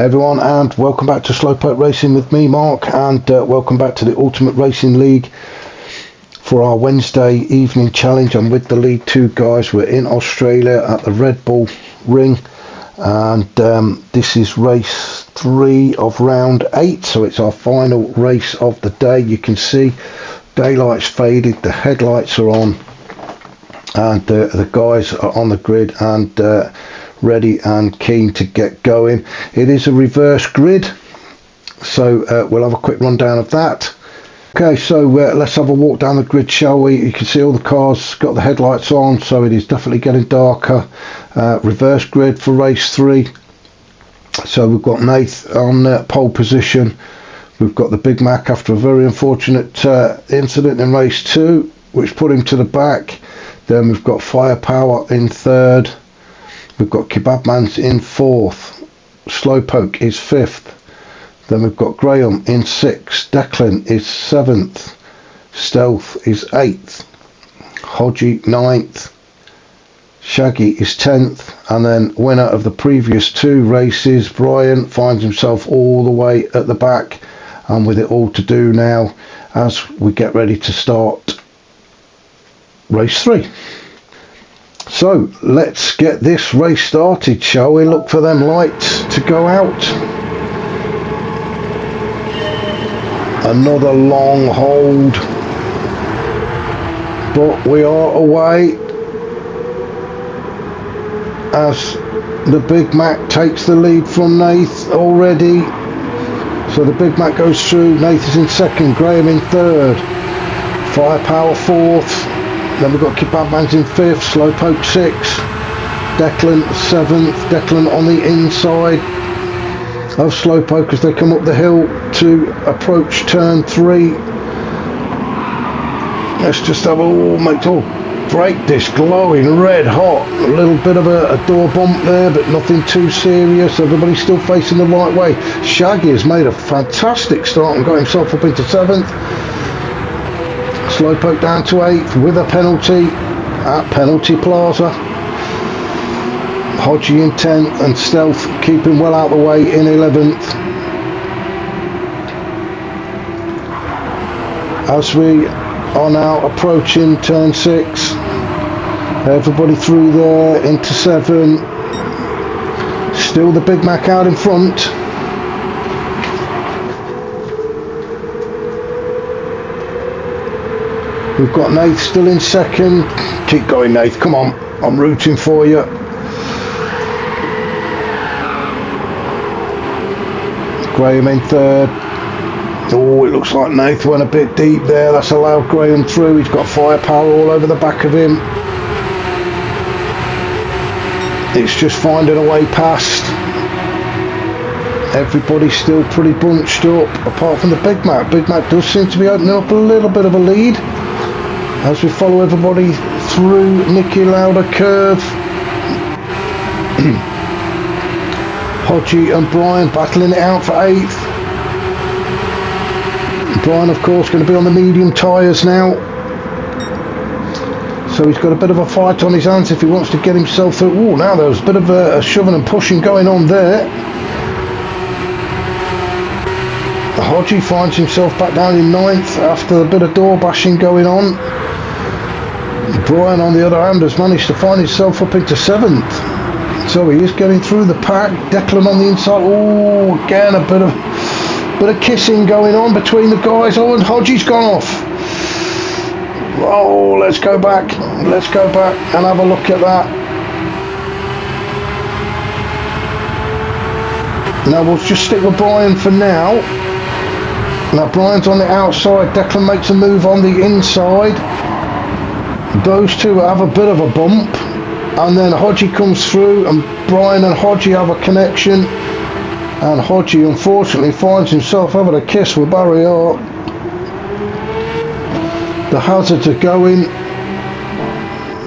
Hey everyone, and welcome back to Slowpoke Racing with me, Mark, and welcome back to the Ultimate Racing League for our Wednesday evening challenge. I'm with the League 2 guys. We're in Australia at the Red Bull Ring, and this is race 3 of round 8, so it's our final race of the day. You can see daylight's faded, the headlights are on, and the guys are on the grid and ready and keen to get going. It is a reverse grid, so we'll have a quick rundown of that. Okay, so let's have a walk down the grid, shall we? You can see all the cars got the headlights on, so it is definitely getting darker. Reverse grid for race 3. So we've got Nath on pole position. We've got the Big Mac after a very unfortunate incident in race 2, which put him to the back. Then we've got Firepower in 3rd. We've got Kebabman's in 4th. Slowpoke is 5th. Then we've got Graham in 6th. Declan is 7th. Stealth is 8th. Hodgie 9th. Shaggy is 10th. And then winner of the previous 2 races, Brian, finds himself all the way at the back, and with it all to do now as we get ready to start race 3. So let's get this race started, shall we? Look for them lights to go out. Another long hold, but we are away as the Big Mac takes the lead from Nath already. So the Big Mac goes through. Nath is in 2nd, Graham in 3rd, Firepower 4th. Then we've got Kebabman's in 5th, Slowpoke 6th, Declan 7th. Declan on the inside of Slowpoke as they come up the hill to approach turn 3. Let's just have a brake disc glowing red hot. A little bit of a door bump there, but nothing too serious. Everybody's still facing the right way. Shaggy has made a fantastic start and got himself up into 7th. Slowpoke down to 8th with a penalty at Penalty Plaza. Hodgie in 10th and Stealth keeping well out of the way in 11th. As we are now approaching turn 6, everybody through there into 7. Still the Big Mac out in front. We've got Nath still in 2nd. Keep going, Nath, come on, I'm rooting for you. Graham in 3rd. Oh, it looks like Nath went a bit deep there. That's allowed Graham through. He's got Firepower all over the back of him. It's just finding a way past. Everybody's still pretty bunched up, apart from the Big Mac. Big Mac does seem to be opening up a little bit of a lead as we follow everybody through Nicky Lauda curve. Hodgie and Brian battling it out for 8th. Brian, of course, going to be on the medium tyres now, so he's got a bit of a fight on his hands if he wants to get himself through. Oh, now there's a bit of a shoving and pushing going on there. Hodgie finds himself back down in 9th after a bit of door bashing going on. Brian, on the other hand, has managed to find himself up into 7th. So he is getting through the pack. Declan on the inside. Oh, again, a bit of kissing going on between the guys. Oh, and Hodgie's gone off. Oh, let's go back and have a look at that. Now we'll just stick with Brian for now. Now Brian's on the outside. Declan makes a move on the inside. Those two have a bit of a bump, and then Hodgie comes through, and Brian and Hodgie have a connection, and Hodgie unfortunately finds himself having a kiss with Barry Hart. The hazards are going.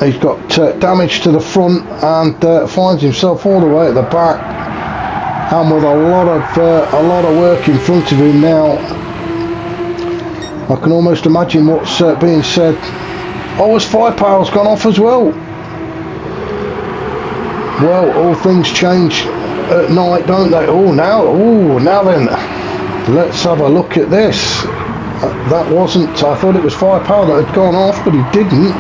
He's got damage to the front and finds himself all the way at the back, and with a lot of work in front of him now. I can almost imagine what's being said. Oh, his Firepower's gone off as well. Well, all things change at night, don't they? Oh, now then, let's have a look at this. That wasn't, I thought it was firepower that had gone off, but he didn't.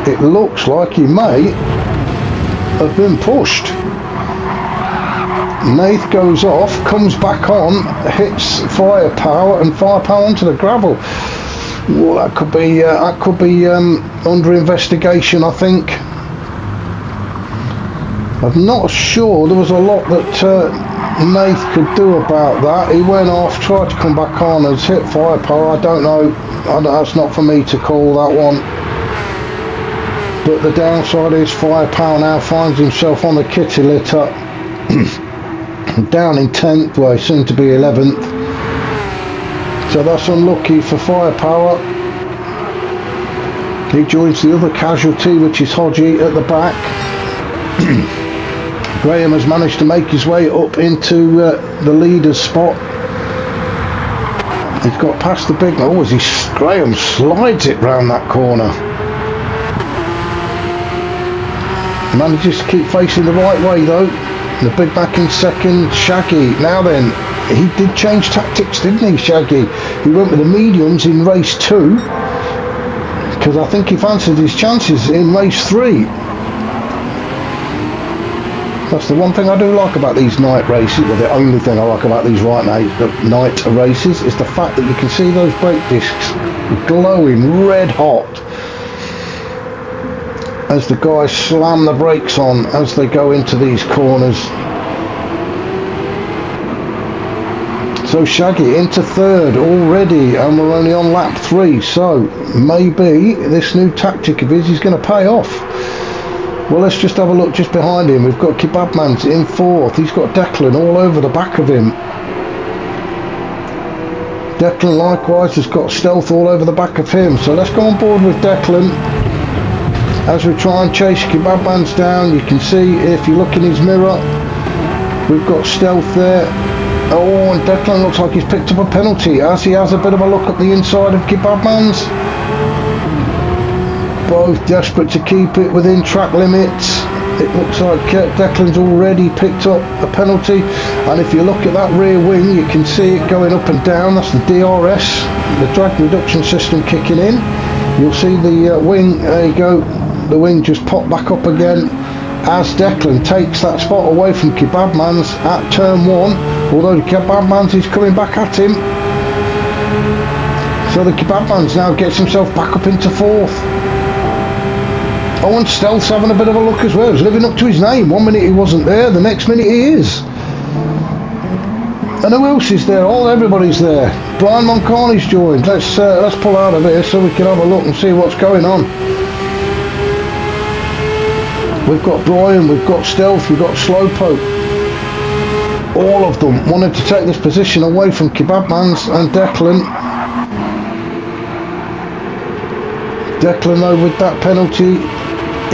It looks like he may have been pushed. Nath goes off, comes back on, hits firepower, and firepower onto the gravel. Well, that could be under investigation, I think. I'm not sure there was a lot that Nath could do about that. He went off, tried to come back on, has hit firepower. I don't know. That's not for me to call that one. But the downside is firepower now finds himself on the kitty litter. Down in 10th, well, soon to be 11th. So that's unlucky for firepower. He joins the other casualty, which is Hodgie at the back. Graham has managed to make his way up into the leader's spot. He's got past the big... Oh, as Graham slides it round that corner. Manages to keep facing the right way though. The big back in second. Shaggy. Now then, he did change tactics, didn't he, Shaggy? He went with the mediums in race 2 because I think he fancied his chances in race 3. That's the one thing I do like about these night races. Well, the only thing I like about these night races is the fact that you can see those brake discs glowing red hot as the guys slam the brakes on as they go into these corners. So Shaggy into third already, and we're only on lap 3, so maybe this new tactic of his is going to pay off. Well, let's just have a look just behind him. We've got Kebabman's in 4th. He's got Declan all over the back of him. Declan likewise has got Stealth all over the back of him. So let's go on board with Declan as we try and chase Kebabman's down. You can see if you look in his mirror, we've got Stealth there. Oh, and Declan looks like he's picked up a penalty as he has a bit of a look at the inside of Kebabman's. Both desperate to keep it within track limits. It looks like Declan's already picked up a penalty, and if you look at that rear wing you can see it going up and down. That's the DRS, the drag reduction system kicking in. You'll see the wing, there you go, the wing just popped back up again as Declan takes that spot away from Kebabman's at turn 1, although Kebabman's is coming back at him. So the Kebabman's now gets himself back up into 4th. Oh, and Stealth's having a bit of a look as well. He's living up to his name. 1 minute he wasn't there, the next minute he is. And who else is there? Everybody's there. Brian Moncarney's joined. Let's pull out of here so we can have a look and see what's going on. We've got Brian, we've got Stealth, we've got Slowpoke. All of them wanted to take this position away from Kebabman's and Declan. Declan though with that penalty,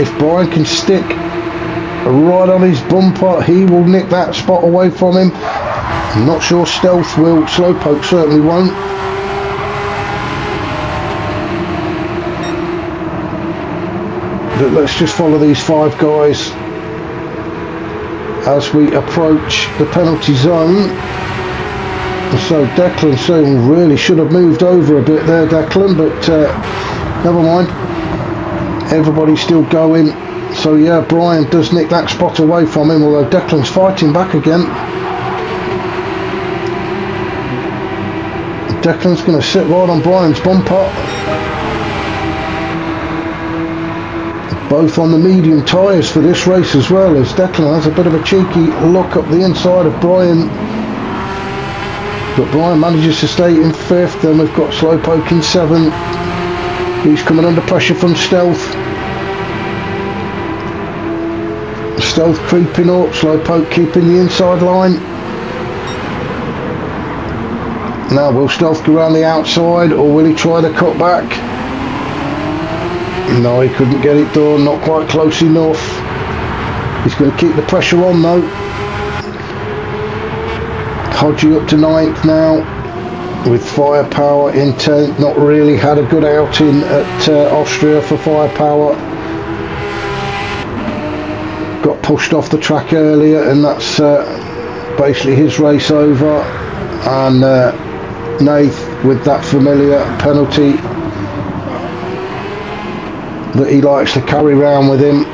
if Brian can stick right on his bumper, he will nick that spot away from him. I'm not sure Stealth will. Slowpoke certainly won't. But let's just follow these 5 guys as we approach the penalty zone. So Declan soon really should have moved over a bit there, Declan, but never mind. Everybody's still going. So yeah, Brian does nick that spot away from him, although Declan's fighting back again. Declan's going to sit right on Brian's bumper. Both on the medium tyres for this race as well, as Declan has a bit of a cheeky look up the inside of Brian. But Brian manages to stay in 5th. Then we've got Slowpoke in 7th. He's coming under pressure from Stealth. Stealth creeping up, Slowpoke keeping the inside line. Now will Stealth go around the outside, or will he try the cut back? No, he couldn't get it done, not quite close enough. He's going to keep the pressure on though. Hodgie up to 9th now, with Firepower in 10th. Not really had a good outing at Austria for Firepower. got pushed off the track earlier, and that's basically his race over. And Nath with that familiar penalty that he likes to carry around with him.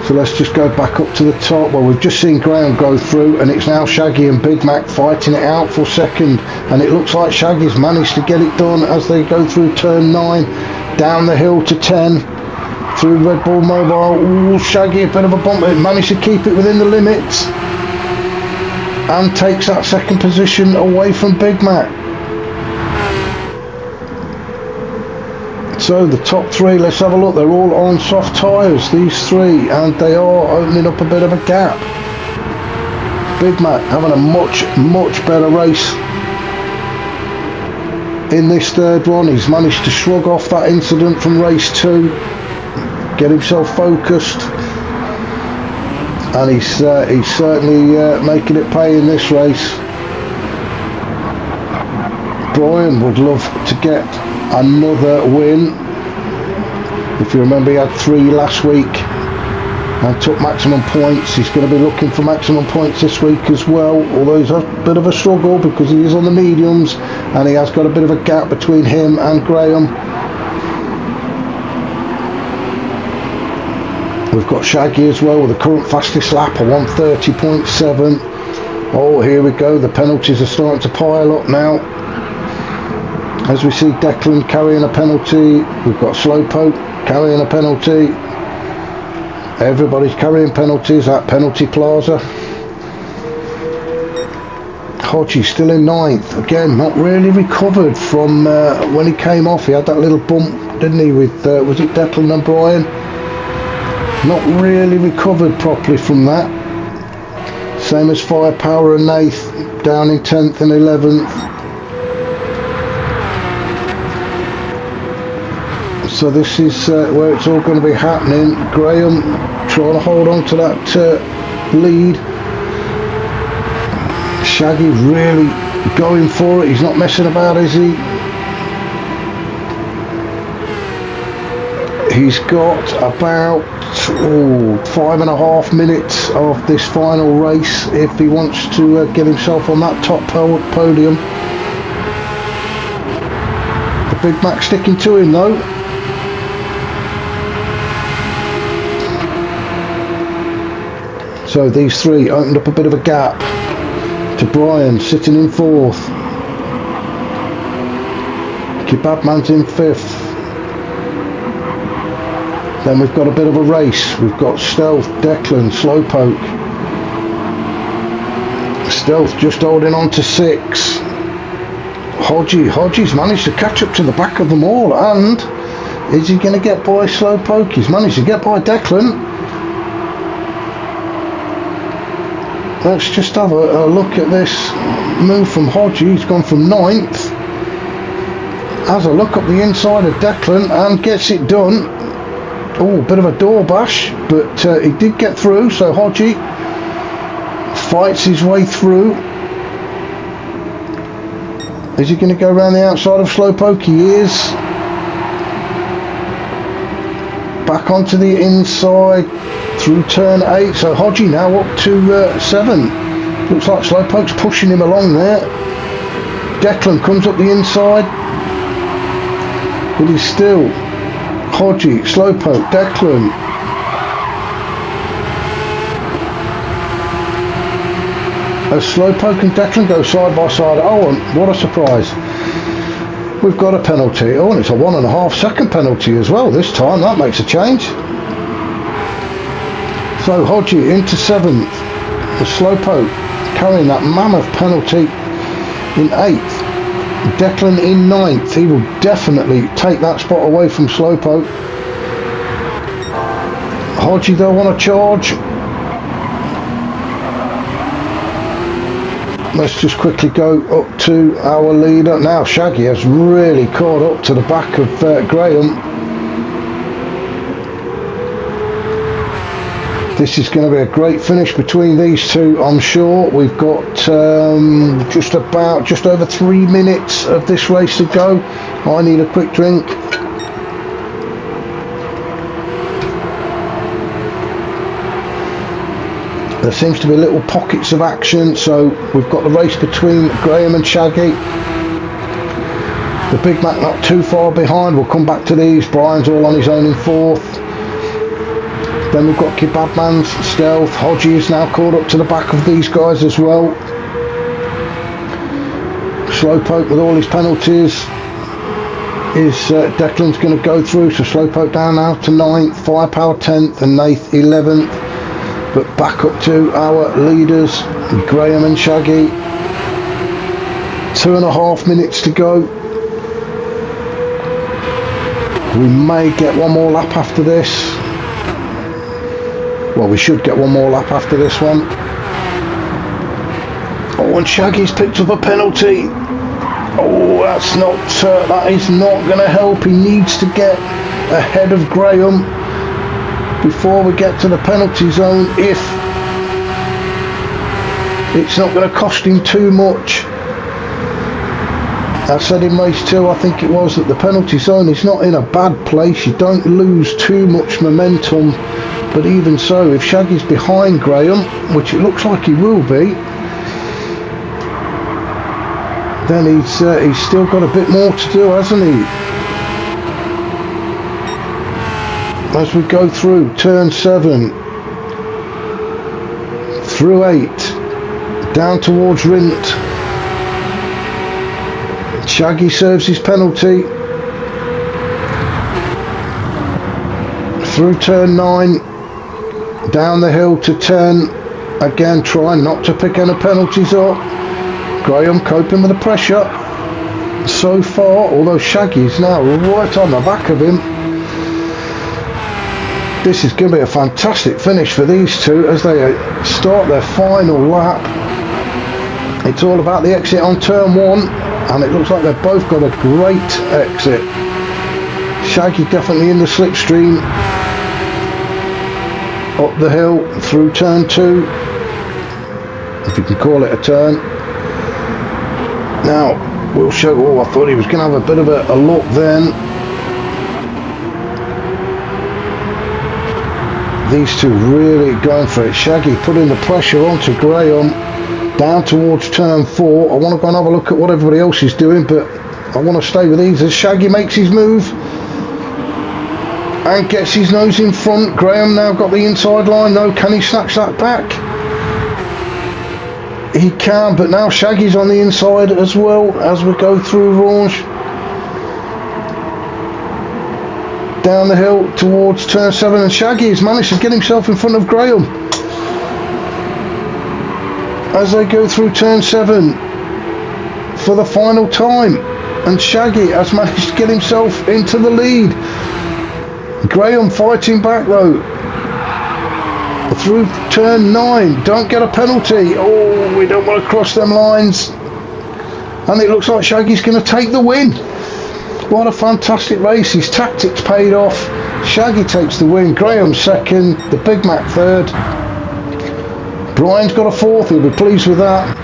So let's just go back up to the top. Well, we've just seen Graham go through, and it's now Shaggy and Big Mac fighting it out for second, and it looks like Shaggy's managed to get it done as they go through turn 9, down the hill to 10, through Red Bull Mobile. Ooh, Shaggy, a bit of a bump, but managed to keep it within the limits and takes that second position away from Big Mac. So the top 3, let's have a look. They're all on soft tyres, these 3, and they are opening up a bit of a gap. Big Mac having a much better race in this third one. He's managed to shrug off that incident from race 2, get himself focused, and he's certainly making it pay in this race. Brian would love to get another win. If you remember, he had 3 last week and took maximum points. He's going to be looking for maximum points this week as well, although he's a bit of a struggle because he is on the mediums and he has got a bit of a gap between him and Graham. We've got Shaggy as well with the current fastest lap, a 1:30.7. Oh, here we go, the penalties are starting to pile up now. As we see Declan carrying a penalty, we've got Slowpoke carrying a penalty. Everybody's carrying penalties at Penalty Plaza. Hodgie still in 9th. Again, not really recovered from when he came off. He had that little bump, didn't he, with, was it Declan and Brian? Not really recovered properly from that. Same as Firepower and Nath, down in 10th and 11th. So this is where it's all going to be happening. Graham trying to hold on to that lead. Shaggy really going for it. He's not messing about, is he? He's got about 5.5 minutes of this final race if he wants to get himself on that top podium. The Big Mac sticking to him though. So these 3 opened up a bit of a gap to Brian sitting in 4th. Kebabman's in 5th. Then we've got a bit of a race. We've got Stealth, Declan, Slowpoke. Stealth just holding on to 6. Hodgie's managed to catch up to the back of them all, and is he going to get by Slowpoke? He's managed to get by Declan. Let's just have a look at this move from Hodgie. He's gone from 9th, has a look up the inside of Declan and gets it done. Oh, bit of a door bash, but he did get through. So Hodgie fights his way through. Is he going to go around the outside of Slowpoke? He is. Back onto the inside through turn 8. So Hodgie now up to 7. Looks like Slowpoke's pushing him along there. Declan comes up the inside, but he's still Hodgie, Slowpoke, Declan. As Slowpoke and Declan go side by side. Oh, and what a surprise. We've got a penalty. Oh, and it's a 1.5 second penalty as well this time. That makes a change. So Hodgie into 7th. The Slowpoke carrying that mammoth penalty in 8th. Declan in 9th. He will definitely take that spot away from Slowpoke. Hodgie though on a charge. Let's just quickly go up to our leader. Now Shaggy has really caught up to the back of Graham. This is going to be a great finish between these 2, I'm sure. We've got just over 3 minutes of this race to go. I need a quick drink. There seems to be little pockets of action, so we've got the race between Graham and Shaggy. The Big Mac not too far behind. We'll come back to these. Brian's all on his own in fourth. Then we've got Kebabman's Stealth. Hodgie is now caught up to the back of these guys as well. Slowpoke with all his penalties is Declan's going to go through, so Slowpoke down now to 9th, Firepower 10th and Nath 11th, but back up to our leaders Graham and Shaggy. 2.5 minutes to go. We may get one more lap after this. Well, we should get one more lap after this one. Oh, and Shaggy's picked up a penalty. Oh, that is not going to help. He needs to get ahead of Graham before we get to the penalty zone, if it's not going to cost him too much. I said in race 2, I think it was, that the penalty zone is not in a bad place. You don't lose too much momentum, but even so, if Shaggy's behind Graham, which it looks like he will be, then he's still got a bit more to do, hasn't he? As we go through turn 7, through 8, down towards Rint. Shaggy serves his penalty. Through turn 9, down the hill to 10. Again, trying not to pick any penalties up. Graham coping with the pressure so far, although Shaggy's now right on the back of him. This is going to be a fantastic finish for these two as they start their final lap. It's all about the exit on turn 1, and it looks like they've both got a great exit. Shaggy definitely in the slipstream. Up the hill through turn 2, if you can call it a turn. Now we'll show. Oh, I thought he was going to have a bit of a look then. These two really going for it. Shaggy putting the pressure onto Graham down towards turn 4. I want to go and have a look at what everybody else is doing, but I want to stay with these as Shaggy makes his move and gets his nose in front. Graham now got the inside line though. Can he snatch that back? He can, but now Shaggy's on the inside as well as we go through Orange. Down the hill towards turn 7, and Shaggy has managed to get himself in front of Graham as they go through turn 7 for the final time, and Shaggy has managed to get himself into the lead. Graham fighting back though through turn 9. Don't get a penalty. Oh, we don't want to cross them lines, and it looks like Shaggy's going to take the win. What a fantastic race. His tactics paid off. Shaggy takes the win. Graham second, the Big Mac third. Brian's got a fourth, he'll be pleased with that.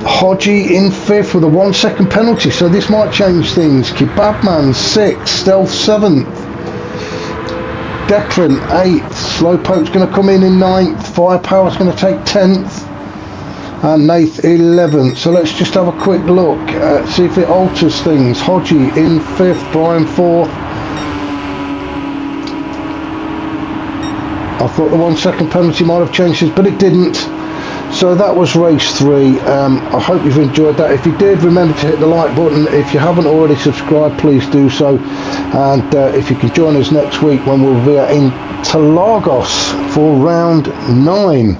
Hodgie in 5th with a 1 second penalty, so this might change things. Kebabman 6th, Stealth 7th, Declan 8th, Slowpoke's going to come in 9th, Firepower's going to take 10th, and Nath 11th. So let's just have a quick look, see if it alters things. Hodgie in 5th, Brian 4th. I thought the 1 second penalty might have changed this, but it didn't. So that was race 3. I hope you've enjoyed that. If you did, remember to hit the like button. If you haven't already subscribed, please do so. And if you can join us next week when we'll be in Lagos for round 9.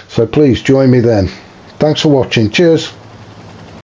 So please join me then. Thanks for watching. Cheers.